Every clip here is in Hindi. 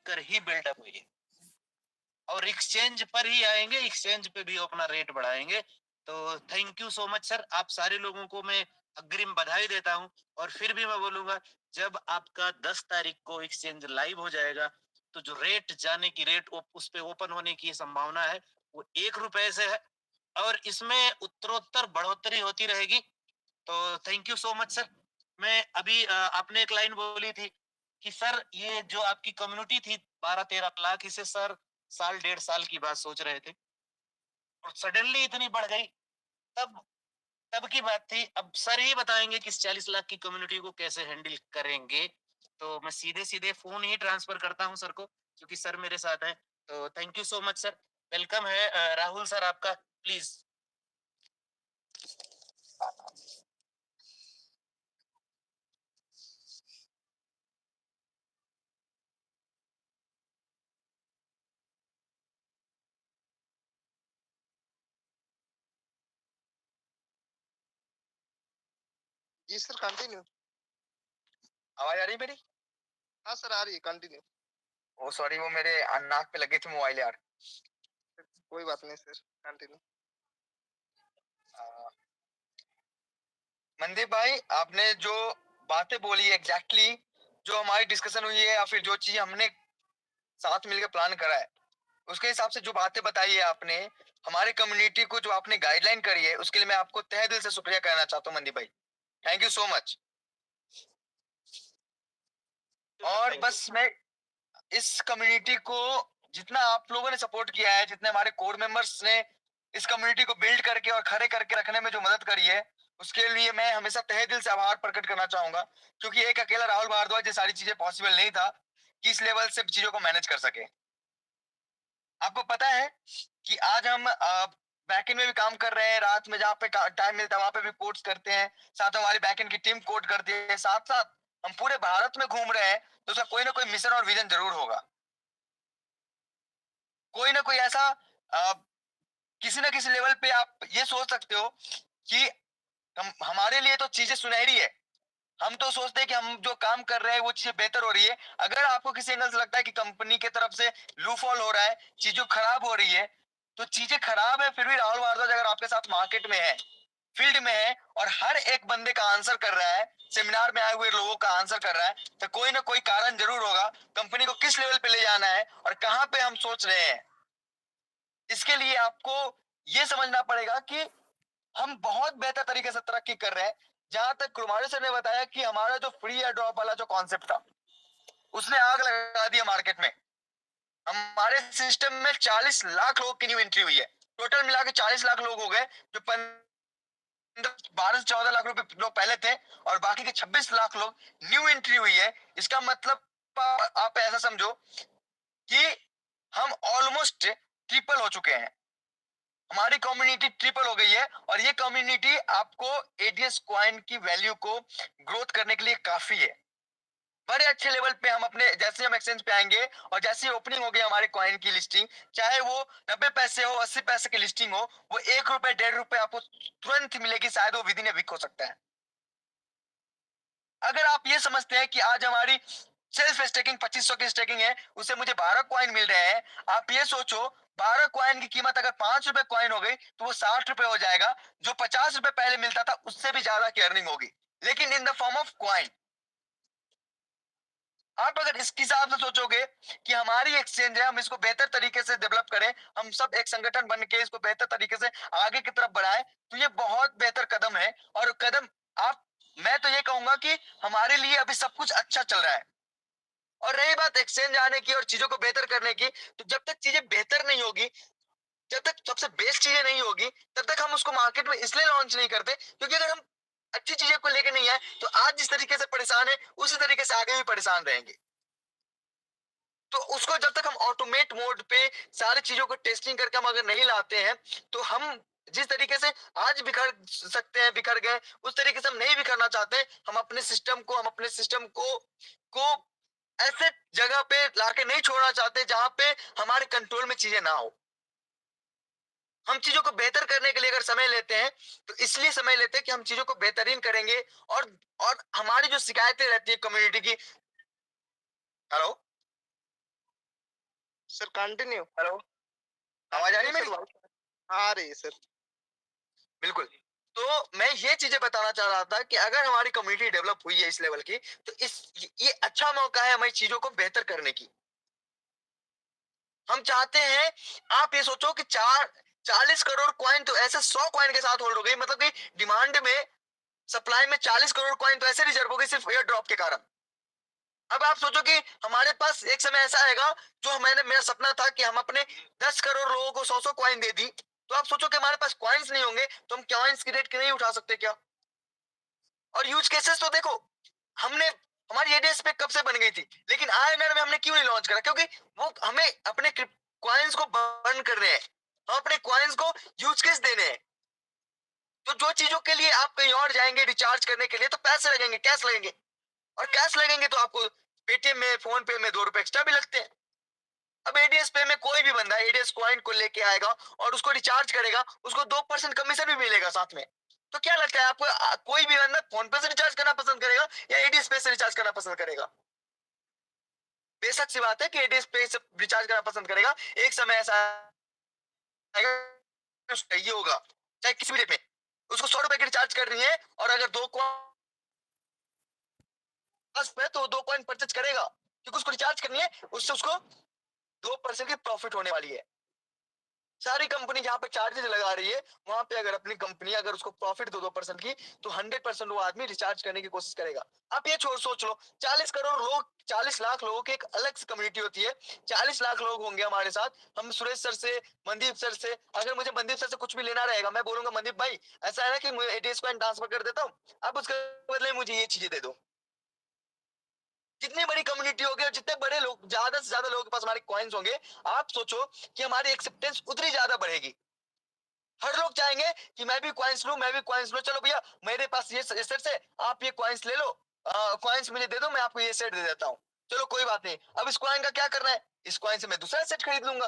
कर ही बिल्डअप हुई है और एक्सचेंज पर ही आएंगे, एक्सचेंज पे भी अपना रेट बढ़ाएंगे। तो thank you so much sir, आप सारे लोगों को मैं अग्रिम बधाई देता हूं। और फिर भी मैं बोलूंगा, जब आपका 10 तारीख को एक्सचेंज लाइव हो जाएगा तो जो रेट जाने की रेट उस पे ओपन होने की संभावना है वो 1 रुपए से है और इसमें उत्तरोत्तर बढ़ोतरी होती रहेगी। तो thank you so much sir. मैं अभी आपने एक लाइन बोली थी कि सर ये जो आपकी कम्युनिटी थी 12-13 लाख, इसे सर साल 1.5 साल की बात सोच रहे थे और सडनली इतनी बढ़ गई। तब तब की बात थी। अब सर ही बताएंगे कि इस 40 लाख की कम्युनिटी को कैसे हैंडल करेंगे। तो मैं सीधे सीधे फोन ही ट्रांसफर करता हूं सर को, क्योंकि सर मेरे साथ है। तो thank you so much sir. Welcome है राहुल सर आपका, प्लीज। जी सर, कंटिन्यू। आवाज आ रही है मेरी? हाँ सर, आ रही है, कंटिन्यू। ओ सॉरी, वो मेरे नाक पे लगे थे मोबाइल यार। कोई बात नहीं सर, कंटिन्यू। मनदीप भाई, आपने जो बातें बोली एग्जैक्टली जो हमारी डिस्कशन हुई है या फिर जो चीज हमने साथ मिलकर प्लान करा है, उसके हिसाब से जो बातें बताई है आपने, हमारे कम्युनिटी को जो आपने गाइडलाइन करी है, उसके लिए मैं आपको तहे दिल से शुक्रिया कहना चाहता हूँ मनदीप भाई। Thank you so much. और बस मैं इस कम्युनिटी को, जितना आप लोगों ने सपोर्ट किया है, जितने हमारे कोर मेंबर्स ने इस कम्युनिटी को बिल्ड करके और खड़े करके रखने में जो मदद करी है, उसके लिए मैं हमेशा तहे दिल से आभार प्रकट करना चाहूंगा। क्योंकि एक अकेला राहुल भारद्वाज ये सारी चीजें पॉसिबल नहीं था कि इस लेवल से चीजों को मैनेज कर सके। आपको पता है कि आज हम बैकएंड में भी काम कर रहे हैं, रात में जहाँ पे टाइम मिलता है वहां पे भी कोड्स करते हैं, साथ में हमारी बैकएंड की टीम कोड करती है, साथ साथ हम पूरे भारत में घूम रहे हैं, तो उसका कोई ना कोई मिशन और विजन जरूर होगा। कोई ना कोई ऐसा किसी ना किसी लेवल पे आप ये सोच सकते हो कि हमारे लिए तो चीजें सुनहरी है, हम तो सोचते हैं कि हम जो काम कर रहे हैं वो चीजें बेहतर हो रही है। अगर आपको किसी एंगल से लगता है कि कंपनी की तरफ से लूफॉल हो रहा है, चीजें खराब हो रही है, तो चीजें खराब है, फिर भी राहुल भारद्वाज अगर आपके साथ मार्केट में है, फील्ड में है और हर एक बंदे का आंसर कर रहा है, सेमिनार में आए हुए लोगों का आंसर कर रहा है, तो कोई ना कोई कारण जरूर होगा कंपनी को किस लेवल पे ले जाना है और कहां पे हम सोच रहे हैं। इसके लिए आपको ये समझना पड़ेगा कि हम बहुत बेहतर तरीके से तरक्की कर रहे हैं। जहां तक कुमारी सर ने बताया कि हमारा जो फ्री एयर ड्रॉप वाला जो कॉन्सेप्ट था, उसने आग लगा दिया मार्केट में। हमारे सिस्टम में 40 लाख लोगों की न्यू एंट्री हुई है, टोटल मिला के 40 लाख लोग हो गए, जो 12 से 14 लाख रुपए लोग पहले थे और बाकी के 26 लाख लोग न्यू एंट्री हुई है। इसका मतलब आप ऐसा समझो कि हम ऑलमोस्ट ट्रिपल हो चुके हैं, हमारी कम्युनिटी ट्रिपल हो गई है। और ये कम्युनिटी आपको एडीएस कॉइन की वैल्यू को ग्रोथ करने के लिए काफी है। बड़े अच्छे लेवल पे हम अपने, जैसे हम एक्सचेंज पे आएंगे और जैसे ही ओपनिंग हो गई हमारे कॉइन की लिस्टिंग, चाहे वो 90 पैसे हो, 80 पैसे की लिस्टिंग हो, वो 1 रुपए 1.5 रुपए आपको तुरंत मिलेगी, शायद वो विद इन ए वीक हो सकता है। अगर आप ये समझते हैं कि आज हमारी सेल्फ स्टेकिंग 2500 की स्टेकिंग है, उससे मुझे 12 कॉइन मिल रहे हैं, आप ये सोचो 12 कॉइन की कीमत अगर 5 रुपए कॉइन हो गई तो वो 60 रुपए हो जाएगा, जो 50 रुपए पहले मिलता था उससे भी ज्यादा की अर्निंग होगी, लेकिन in the form of coin. आप अगर इसके हिसाब से सोचोगे कि हमारी एक्सचेंज है, हम इसको बेहतर तरीके से डेवलप करें, हम सब एक संगठन बन के इसको बेहतर तरीके से आगे की तरफ बढ़ाएं, तो ये बहुत बेहतर कदम है। और कदम आप, मैं तो ये कहूंगा कि हमारे लिए अभी सब कुछ अच्छा चल रहा है। और रही बात एक्सचेंज आने की और चीजों को बेहतर करने की, तो जब तक चीजें बेहतर नहीं होगी, जब तक सबसे बेस्ट चीजें नहीं होगी, तब तक हम उसको मार्केट में इसलिए लॉन्च नहीं करते क्योंकि अगर हम अच्छी चीजें को लेकर नहीं आए तो आज जिस तरीके से परेशान है उसी तरीके से आगे भी परेशान रहेंगे। तो उसको जब तक हम ऑटोमेट मोड पे सारी चीजों को टेस्टिंग करके हम अगर नहीं लाते हैं, तो हम जिस तरीके से आज बिखर सकते हैं, बिखर गए, उस तरीके से हम नहीं बिखरना चाहते। हम अपने सिस्टम को, को ऐसे जगह पे लाके नहीं छोड़ना चाहते जहां पे हमारे कंट्रोल में चीजें ना हो। हम चीजों को बेहतर करने के लिए अगर समय लेते हैं तो इसलिए समय लेते हैं कि हम चीजों को बेहतरीन करेंगे। और हमारी जो शिकायतें रहती है कम्युनिटी की, हेलो सर कंटिन्यू। हेलो, आवाज आ रही है सर मेरी? वाइस आ रही है सर। बिल्कुल। तो मैं ये चीजें बताना चाह रहा था कि अगर हमारी कम्युनिटी डेवलप हुई है इस लेवल की, तो ये अच्छा मौका है हमारी चीजों को बेहतर करने की। हम चाहते हैं, आप ये सोचो कि 40 करोड़ कॉइन तो ऐसे 100 कॉइन के साथ होल्ड हो गई, मतलब कि डिमांड में, सप्लाई में 40 करोड़ कॉइन तो ऐसे रिजर्व हो गई सिर्फ एयर ड्रॉप के कारण। अब आप सोचो कि हमारे पास एक समय ऐसा आएगा, जो मेरा सपना था कि हम अपने 10 करोड़ लोगों को 100 कॉइन दे दी, तो आप सोचो कि हमारे पास कॉइन्स नहीं होंगे तो हम कॉइन्स की रेट नहीं उठा सकते क्या? और यूज केसेस तो देखो, हमने, हमारी एडीएस पे कब से बन गई थी, लेकिन आईएनआर में हमने क्यों नहीं लॉन्च करा? क्योंकि वो हमें अपने कॉइन्स को बर्न करने हैं, हम अपने कॉइन्स को यूज केस देने हैं। तो जो चीजों के लिए आप कहीं और जाएंगे रिचार्ज करने के लिए, तो पैसे लगेंगे, कैश लगेंगे, और कैश लगेंगे तो आपको पेटीएम में, फोन पे में 2 रुपए एक्स्ट्रा भी लगते हैं। अब एडीएस पे में कोई भी बंदा एडीएस कॉइन को लेके आएगा और उसको रिचार्ज करेगा, उसको 2% कमीशन भी मिलेगा साथ में। तो क्या लगता है आपको, कोई भी बंदा फोन पे से रिचार्ज करना पसंद करेगा या एडीएस पे से रिचार्ज करना पसंद करेगा? बेशक सी बात है कि एडीएस पे से रिचार्ज करना पसंद करेगा। एक समय ऐसा आएगा, ये होगा, चाहे किसी भी रेट में, उसको 100 रुपए की रिचार्ज कर रही है, और अगर 2 कॉइन तो 2 कॉइन परचेज करेगा, क्योंकि उसको रिचार्ज करनी है, उससे उसको 2% की प्रॉफिट होने वाली है। सारी कंपनी जहां पे चार्जेस लगा रही है, वहां पे अगर अपनी कंपनी अगर उसको प्रॉफिट दो 2% की, तो 100% वो आदमी रिचार्ज करने की कोशिश करेगा। आप ये सोच लो, 40 करोड़ लोग, 40 लाख लोगों की एक अलग कम्युनिटी होती है। 40 लाख लोग होंगे हमारे साथ, हम सुरेश सर से, मनदीप सर से, अगर मुझे मनदीप सर से कुछ भी लेना रहेगा, मैं बोलूंगा मनदीप भाई ऐसा है ना कि मुझे एटीएस को ट्रांसफर कर देता हूँ, आप उसके बदले मुझे ये चीजें दे दो। जितनी बड़ी कम्युनिटी होगी और जितने बड़े लोग, ज्यादा से ज्यादा लोगों के पास हमारे कॉइन्स होंगे, आप सोचो कि हमारी एक्सेप्टेंस उतनी ज्यादा बढ़ेगी। हर लोग चाहेंगे कि मैं भी कॉइन्स लूं, मैं भी कॉइन्स लूं, चलो भैया मेरे पास ये सेट है, आप ये कॉइन्स ले लो, कॉइन्स मुझे दे दो, मैं आपको ये सेट दे देता हूँ। चलो कोई बात नहीं, अब इस कॉइन का क्या करना है? इस कॉइन से मैं दूसरा सेट खरीद लूंगा,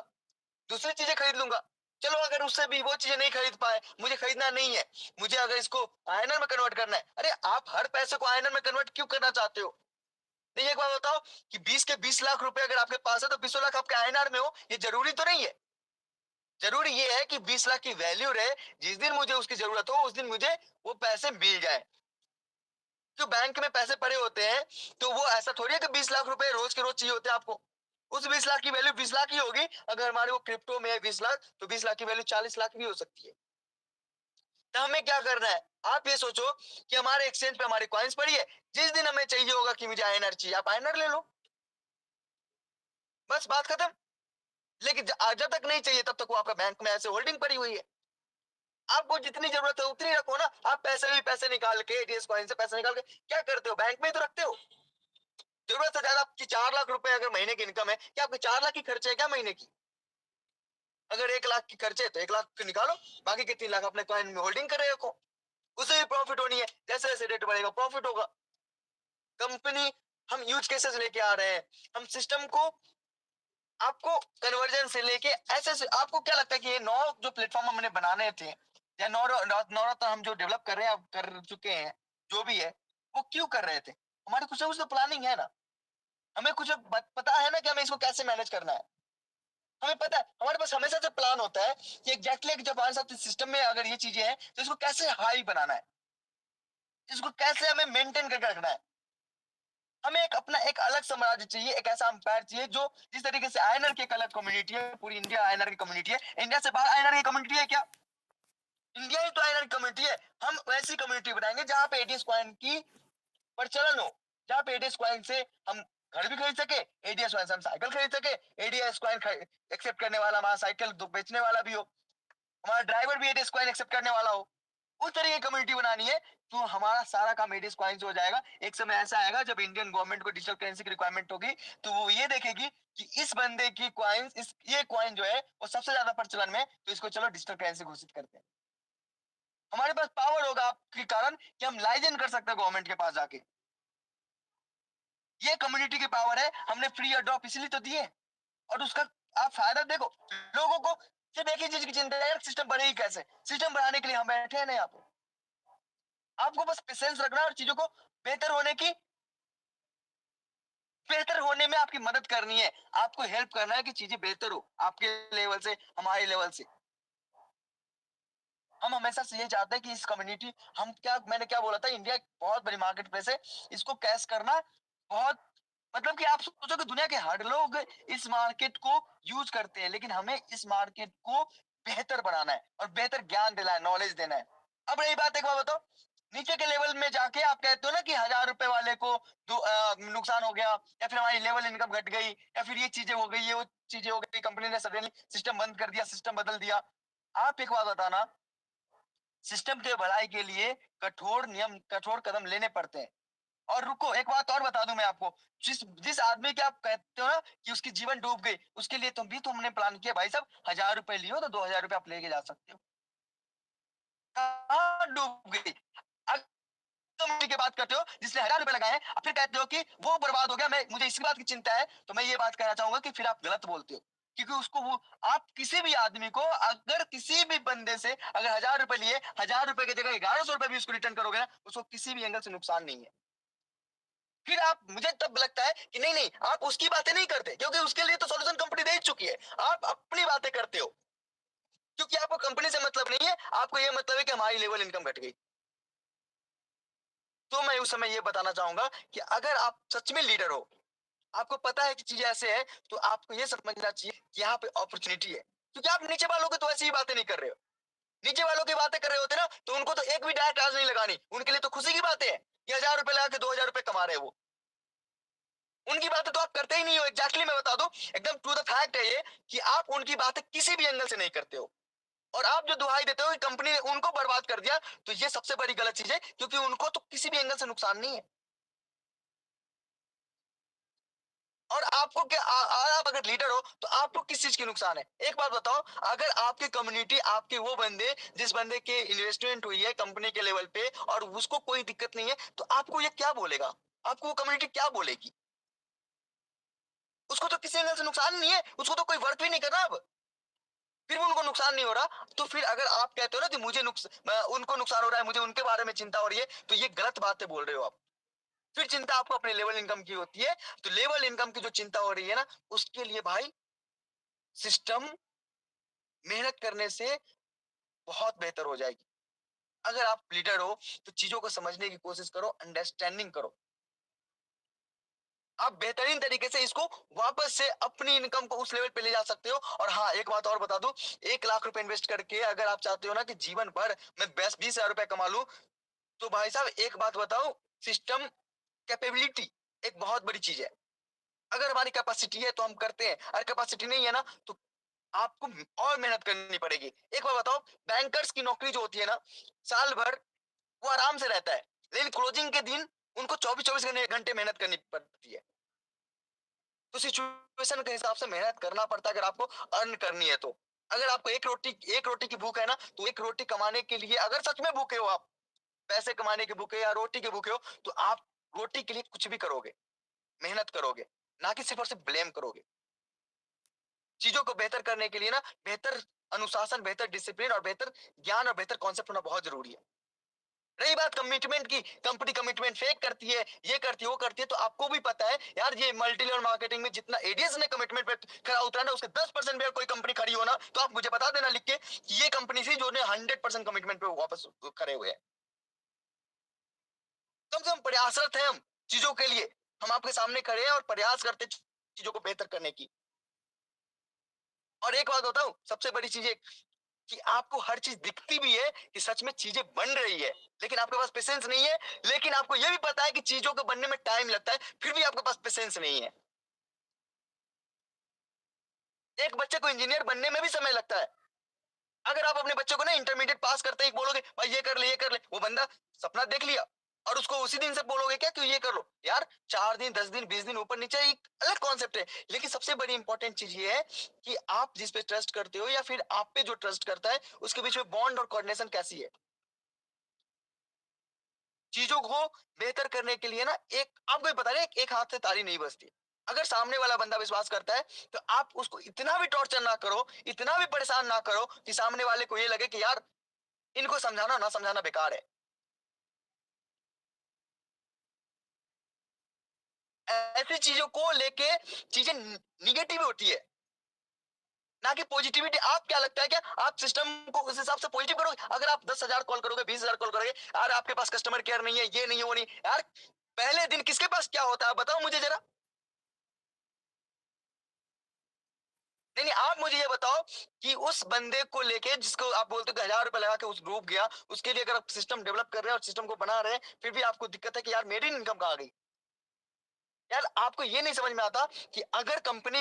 दूसरी चीजें खरीद लूंगा। चलो अगर उससे भी वो चीजें नहीं खरीद पाए, मुझे खरीदना नहीं है, मुझे अगर इसको आयनर में कन्वर्ट करना है, अरे आप हर पैसे को आयनर में कन्वर्ट क्यों करना चाहते हो? नहीं, एक बात बताओ कि 20 के 20 लाख रुपए अगर आपके पास है, तो 20 लाख आपके आयनर में हो, ये जरूरी तो नहीं है। जरूरी ये है कि 20 लाख की वैल्यू रहे, जिस दिन मुझे उसकी जरूरत हो उस दिन मुझे वो पैसे मिल जाए। जो बैंक में पैसे पड़े होते हैं, तो वो ऐसा थोड़ी है कि 20 लाख रुपए रोज के रोज चाहिए होते हैं आपको। उस 20 लाख की वैल्यू 20 लाख ही होगी। अगर हमारे वो क्रिप्टो में है 20 लाख, तो 20 लाख की वैल्यू 40 लाख भी हो सकती है। तो हमें क्या करना है? आप ये सोचो कि हमारे एक्सचेंज पे हमारी कॉइन्स पड़ी है, जिस दिन हमें चाहिए होगा कि मुझे आईएनआर चाहिए, आप आईएनआर ले लो, बस बात खत्म। लेकिन जब तक नहीं चाहिए तब तक वो आपका बैंक में ऐसे होल्डिंग पड़ी हुई है। आपको जितनी जरूरत है उतनी रखो ना। आप पैसे निकाल के एटीएस कॉइन से पैसे निकाल के क्या करते हो? बैंक में ही तो रखते हो। जरूरत से ज्यादा आपकी 4 लाख रुपए अगर महीने की इनकम है, क्या आपके 4 लाख की खर्चे है क्या महीने की? अगर 1 लाख की खर्चे है तो 1 लाख निकालो, बाकी के 3 लाख अपने कॉइन में होल्डिंग कर रहे हो, उसे भी प्रॉफिट होनी है। जैसे जैसे रेट बढ़ेगा प्रॉफिट होगा। कंपनी, हम यूज केसेस लेके आ रहे हैं, हम सिस्टम को आपको कन्वर्जन से लेके ऐसे आपको क्या लगता है कि ये 9 जो प्लेटफॉर्म हमने बनाने थे, या नौ हम जो डेवलप कर रहे हैं, अब कर चुके हैं, जो भी है, वो क्यों कर रहे थे? हमारे कुछ ना कुछ तो प्लानिंग है ना। हमें कुछ पता है ना कि हमें इसको कैसे मैनेज करना है। हमें पता है, हमारे पास हमेशा से प्लान होता है कि एग्जैक्टली जब हमारे साथ सिस्टम में अगर ये चीजें हैं, तो इसको कैसे हाई बनाना है, इसको कैसे हमें मेंटेन करके रखना है। हमें एक अपना एक अलग साम्राज्य चाहिए, एक ऐसा अंपायर चाहिए जो, जिस तरीके से आयनर की एक अलग कम्युनिटी है, पूरी इंडिया आयनर की कम्युनिटी है। इंडिया से बाहर आयनर की कम्युनिटी है क्या? इंडिया ही तो आयनर की कम्युनिटी है। हम वैसी कम्युनिटी बनाएंगे जहां पे एडीएस कॉइन की प्रचलन हो, जहां पे एडीएस कॉइन से हम घर भी खरीद सके, एडीएस कॉइन से हम साइकिल खरीद सके, एडीएस कॉइन एक्सेप्ट करने वाला हमारा साइकिल बेचने वाला भी हो, हमारा ड्राइवर भी एडीएस कॉइन एक्सेप्ट करने वाला हो। उस तरह की कम्युनिटी बनानी है, तो हमारा सारा काम एडीएस कॉइन से हो जाएगा। एक समय ऐसा आएगा जब इंडियन गवर्नमेंट को डिजिटल करेंसी की रिक्वायरमेंट होगी, तो वो ये देखेगी कि इस बंदे की कॉइन्स, इस ये कॉइन जो है वो सबसे ज्यादा प्रचलन में, तो इसको चलो डिजिटल करेंसी घोषित करते हैं। हमारे पास पावर होगा आपके कारण कि हम लाइजेंस कर सकते हैं गवर्नमेंट के पास जाके। ये कम्युनिटी की पावर है, हमने फ्री एड्रॉप इसलिए तो दिए। और उसका आप फायदा देखो, लोगों को सिर्फ एक ही चीज की चिंता है, सिस्टम बनेगी कैसे। सिस्टम बनाने के लिए हम बैठे हैं ना यहाँ पे। आपको बस पेशेंस रखना है और चीजों को बेहतर होने की बेहतर होने में आपकी मदद करनी है, आपको हेल्प करना है कि चीजें बेहतर हो आपके लेवल से, हमारे लेवल से। हम हमेशा से ये चाहते हैं कि इस कम्युनिटी, हम क्या, मैंने क्या बोला था, इंडिया एक बहुत बड़ी मार्केट प्लेस है, इसको कैश करना बहुत, मतलब कि आप सोचो कि दुनिया के हर लोग इस मार्केट को यूज करते हैं, लेकिन हमें इस मार्केट को बेहतर बनाना है और बेहतर ज्ञान देना है, नॉलेज देना है। अब रही बात, एक बात बताओ, नीचे के लेवल में जाके आप कहते हो ना कि 1,000 रुपए वाले को नुकसान हो गया, या फिर हमारी लेवल इनकम घट गई, या फिर ये चीजें हो गई, ये वो चीजें हो गई, कंपनी ने सडनली सिस्टम बंद कर दिया, सिस्टम बदल दिया। आप एक बात बताना, सिस्टम के भलाई के लिए कठोर नियम, कठोर कदम लेने पड़ते हैं। और रुको, एक बात और बता दूं मैं आपको, जिस जिस आदमी के आप कहते हो ना कि उसकी जीवन डूब गई, उसके लिए तुम भी, तो हमने प्लान किया भाई साहब, 1,000 रुपए लियो तो 2,000 रुपए आप लेके जा सकते हो। कहाँ डूब गई? अगर तुम की बात करते हो जिसने 1,000 रुपए लगाए हैं, और फिर कहते हो कि वो बर्बाद हो गया, मैं, मुझे इसी बात की चिंता है, तो मैं ये बात कहना चाहूंगा कि फिर आप गलत बोलते हो। क्योंकि उसको वो, आप किसी भी आदमी को, अगर किसी भी बंदे से अगर 1,000 रुपए लिए, 1,000 रुपए की जगह 1,100 रुपए भी उसको रिटर्न करोगे ना, उसको किसी भी एंगल से नुकसान नहीं है। फिर आप, मुझे तब लगता है कि नहीं नहीं, आप उसकी बातें नहीं करते, क्योंकि उसके लिए तो सॉल्यूशन कंपनी दे ही चुकी है, आप अपनी बातें करते हो, क्योंकि आपको कंपनी से मतलब नहीं है, आपको ये मतलब है कि हमारी लेवल इनकम घट गई। तो मैं उस समय ये बताना चाहूंगा कि अगर आप सच में लीडर हो, आपको पता है कि चीजें ऐसे है, तो आपको ये समझना चाहिए कि यहाँ पे अपॉर्चुनिटी है, क्योंकि आप नीचे वालों को तो ऐसी ही बातें नहीं कर रहे हो। नीचे वालों की बातें कर रहे होते ना, तो उनको तो एक भी डायरेक्ट आज नहीं लगानी, उनके लिए तो खुशी की बात है कि 1,000 रुपए लगा के 2,000 रुपए कमा रहे हैं वो। उनकी बातें तो आप करते ही नहीं हो, एग्जैक्टली मैं बता दूं, एकदम टू द फैक्ट है ये, कि आप उनकी बातें किसी भी एंगल से नहीं करते हो। और आप जो दुहाई देते हो कि कंपनी ने उनको बर्बाद कर दिया, तो ये सबसे बड़ी गलत चीज है, क्योंकि उनको तो किसी भी एंगल से नुकसान नहीं है। और आपको क्या, आप अगर लीडर हो तो आपको किस चीज की नुकसान है? एक बात बताओ, अगर आपकी कम्युनिटी, आपके वो बंदे, जिस बंदे के इन्वेस्टमेंट हुई है कंपनी के लेवल पे, और उसको कोई दिक्कत नहीं है, तो आपको ये क्या बोलेगा? आपको वो कम्युनिटी क्या बोलेगी? उसको तो किसी एंगल से नुकसान नहीं है, उसको तो कोई वर्क भी नहीं करना अब, फिर भी उनको नुकसान नहीं हो रहा। तो फिर अगर आप कहते हो ना कि मुझे उनको नुकसान हो रहा है, मुझे उनके बारे में चिंता हो रही है, तो ये गलत बातें बोल रहे हो आप। फिर चिंता आपको अपने लेवल इनकम की होती है, तो लेवल इनकम की जो चिंता हो रही है ना, उसके लिए भाई सिस्टम मेहनत करने से बहुत बेहतर हो जाएगी। अगर आप लीडर हो तो चीजों को समझने की कोशिश करो, अंडरस्टैंडिंग करो, आप बेहतरीन तरीके से इसको वापस से अपनी इनकम को उस लेवल पे ले जा सकते हो। और हाँ, एक बात और बता दूं, 1,00,000 रुपए इन्वेस्ट करके अगर आप चाहते हो ना कि जीवन भर मैं बस 20,000 रुपए कमा लूं, तो भाई साहब एक बात बताओ, सिस्टम कैपेबिलिटी एक बहुत बड़ी चीज है। अगर हमारी कैपेसिटी है तो हम करते हैं, अगर कैपेसिटी नहीं है ना, तो आपको और मेहनत करनी पड़ेगी। एक बार बताओ, बैंकर्स की नौकरी जो होती है ना, साल भर वो आराम से रहता है, लेकिन क्लोजिंग के दिन उनको 24-24 घंटे मेहनत करनी पड़ती है। तो सिचुएशन के हिसाब से मेहनत करना पड़ता है, अगर आपको अर्न करनी है तो। अगर आपको एक रोटी की भूख है ना, तो एक रोटी कमाने के लिए, अगर सच में भूखे हो आप, पैसे कमाने के भूखे या रोटी के भूखे हो, तो आप रोटी के लिए कुछ भी करोगे, मेहनत करोगे, ना कि सिर्फ और सिर्फ ब्लेम करोगे। चीजों को बेहतर करने के लिए ना, बेहतर अनुशासन, बेहतर डिसिप्लिन और बेहतर ज्ञान और बेहतर कॉन्सेप्ट होना बहुत जरूरी है। रही बात कमिटमेंट की, कंपनी कमिटमेंट फेक करती है, ये करती है, वो करती है, तो आपको भी पता है यार, ये मल्टी लेवल मार्केटिंग में जितना एडीएस ने कमिटमेंट पे खरा उतरा ना, उसके 10% भी अगर कोई कंपनी खड़ी हो ना, तो आप मुझे बता देना लिख के कि ये कंपनी थी जो ने 100% कमिटमेंट पे वापस खड़े हुए हैं। कम से कम प्रयासरत है हम चीजों के लिए, हम आपके सामने खड़े हैं और प्रयास करते चीजों को बेहतर करने की। और एक बात बताऊं, सबसे बड़ी चीज कि आपको हर चीज दिखती भी है कि सच में चीजें बन रही है, लेकिन आपके पास पेशेंस नहीं है। लेकिन आपको यह भी पता है कि चीजों को बनने में टाइम लगता है, फिर भी आपके पास पेशेंस नहीं है। एक बच्चे को इंजीनियर बनने में भी समय लगता है। अगर आप अपने बच्चे को ना इंटरमीडिएट पास करते ही बोलोगे भाई ये कर ले, ये कर ले, वो बंदा सपना देख लिया, और उसको उसी दिन से बोलोगे क्या कि ये कर लो यार, 4 दिन 10 दिन 20 दिन ऊपर नीचे, एक अलग कॉन्सेप्ट है। लेकिन सबसे बड़ी इंपॉर्टेंट चीज ये है कि आप जिस पे ट्रस्ट करते हो या फिर आप पे जो ट्रस्ट करता है, उसके बीच में बॉन्ड और कोऑर्डिनेशन कैसी है। चीजों को बेहतर करने के लिए ना, एक आपको भी पता है, एक हाथ से ताली नहीं बजती। अगर सामने वाला बंदा विश्वास करता है, तो आप उसको इतना भी टॉर्चर ना करो, इतना भी परेशान ना करो कि सामने वाले को ये लगे कि यार इनको समझाना ना समझाना बेकार है। ऐसी चीजों को लेके चीजें निगेटिव होती है, ना कि पॉजिटिविटी। आप क्या लगता है क्या आप सिस्टम को उस हिसाब से पॉजिटिव करोगे? अगर आप 10,000 कॉल करोगे, 20,000 कॉल करोगे, यार आपके पास कस्टमर केयर नहीं है, ये नहीं है, वो नहीं, यार पहले दिन किसके पास क्या होता है बताओ मुझे जरा। नहीं नहीं, आप मुझे ये बताओ कि उस बंदे को लेके जिसको आप बोलते हो कि 1,000 रुपए लगा के उस ग्रुप गया, उसके लिए अगर आप सिस्टम डेवलप कर रहे हैं और सिस्टम को बना रहे हैं, फिर भी आपको दिक्कत है कि यार मेरी इनकम कहाँ गई। यार आपको ये नहीं समझ में आता कि अगर कंपनी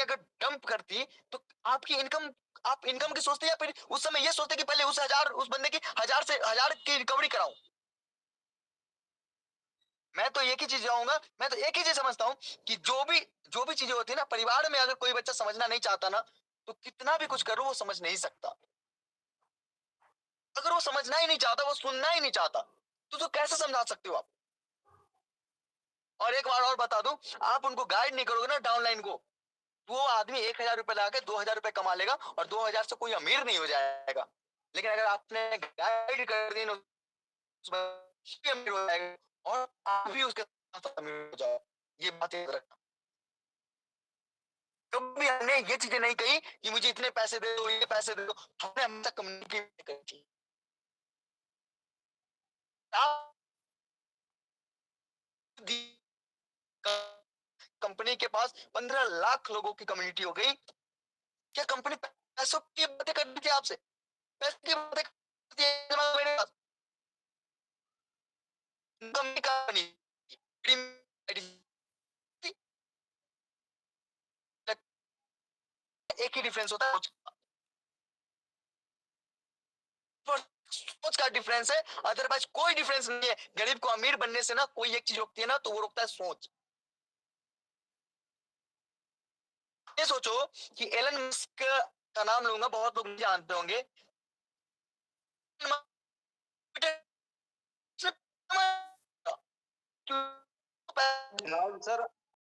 अगर डंप करती तो आपकी इनकम, आप इनकम की सोचते या फिर उस समय ये सोचते कि पहले उस बंदे की 1,000 की रिकवरी कराऊं। मैं तो एक ही चीज जाऊंगा, मैं तो एक ही चीज समझता हूँ कि जो भी चीजें होती है ना परिवार में, अगर कोई बच्चा समझना नहीं चाहता ना, तो कितना भी कुछ करो वो समझ नहीं सकता। अगर वो समझना ही नहीं चाहता, वो सुनना ही नहीं चाहता, तो कैसे समझा सकते हो आप? और एक बार और बता दूं, आप उनको गाइड नहीं करोगे ना डाउनलाइन को, वो आदमी 1,000 रुपए लगा के 2,000 रुपए कमा लेगा और 2,000 से कोई अमीर नहीं हो जाएगा। लेकिन अगर आपने गाइड कर दी ना, उसमें अमीर हो जाएगा और आप भी उसके साथ अमीर हो जाओ। ये बात याद रखना। कभी हमने ये चीजें नहीं कही कि मुझे इतने पैसे दे दो, ये पैसे दे दो। हमने हमेशा कम्युनिकेट करी थी। आप कंपनी के पास 15 लाख लोगों की कम्युनिटी हो गई, क्या कंपनी पैसों की बातें करती थी आपसे? पैसे की बातें करती है मेरे पास कंपनी का नहीं, एक ही डिफरेंस होता है, सोच का डिफरेंस है। अदरवाइज कोई डिफरेंस नहीं है। गरीब को अमीर बनने से ना कोई एक चीज रोकती है ना, तो वो रोकता है सोच। ये सोचो कि एलन मस्क का नाम लूंगा, बहुत लोग जानते होंगे। राहुल सर,